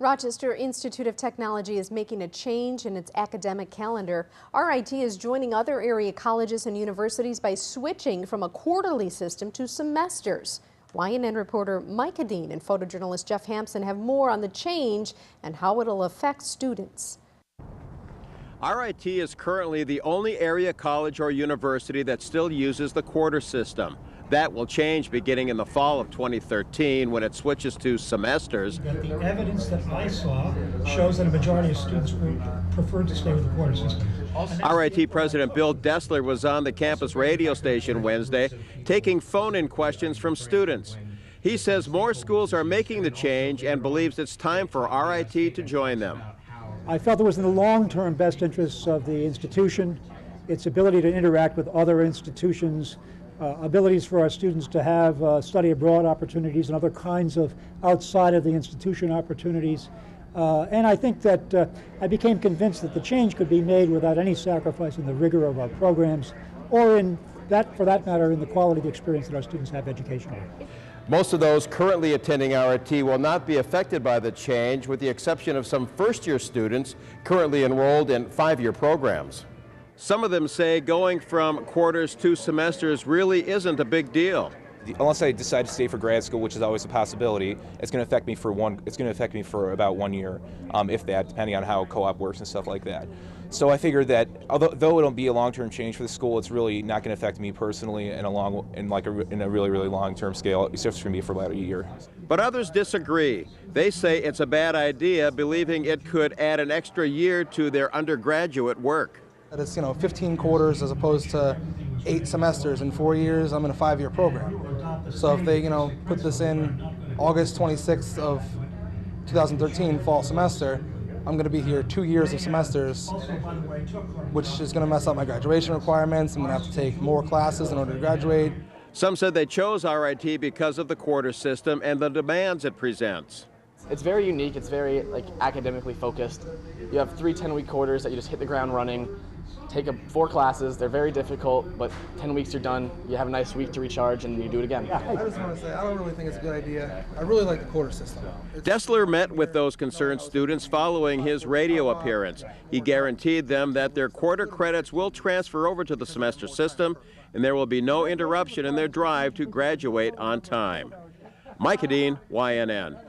Rochester Institute of Technology is making a change in its academic calendar. RIT is joining other area colleges and universities by switching from a quarterly system to semesters. YNN reporter Mike Dean and photojournalist Jeff Hampson have more on the change and how it'll affect students. RIT is currently the only area college or university that still uses the quarter system. That will change beginning in the fall of 2013 when it switches to semesters. The evidence that I saw shows that a majority of students preferred to stay with the quarter system. RIT President Bill Destler was on the campus radio station Wednesday taking phone-in questions from students. He says more schools are making the change and believes it's time for RIT to join them. I felt it was in the long-term best interests of the institution, its ability to interact with other institutions, abilities for our students to have study abroad opportunities and other kinds of outside of the institution opportunities. And I think that I became convinced that the change could be made without any sacrifice in the rigor of our programs or for that matter, in the quality of the experience that our students have educationally. Most of those currently attending RIT will not be affected by the change, with the exception of some first-year students currently enrolled in 5-year programs. Some of them say going from quarters to semesters really isn't a big deal. Unless I decide to stay for grad school, which is always a possibility, it's going to affect me for about 1 year, if that, depending on how co-op works and stuff like that. So I figured that although it'll be a long-term change for the school, it's really not going to affect me personally in a really long-term scale. It's just going to be for about a year. But others disagree. They say it's a bad idea, believing it could add an extra year to their undergraduate work. It's 15 quarters as opposed to 8 semesters in 4 years. I'm in a 5-year program. So if they put this in August 26th of 2013 fall semester, I'm going to be here 2 years of semesters, which is going to mess up my graduation requirements. I'm going to have to take more classes in order to graduate. Some said they chose RIT because of the quarter system and the demands it presents. It's very unique. It's very academically focused. You have 3 10-week quarters that you just hit the ground running. Take 4 classes. They're very difficult, but 10 weeks you're done. You have a nice week to recharge and you do it again. I just want to say, I don't really think it's a good idea. I really like the quarter system. Destler met with those concerned students following his radio appearance. He guaranteed them that their quarter credits will transfer over to the semester system and there will be no interruption in their drive to graduate on time. Mike Dean, YNN.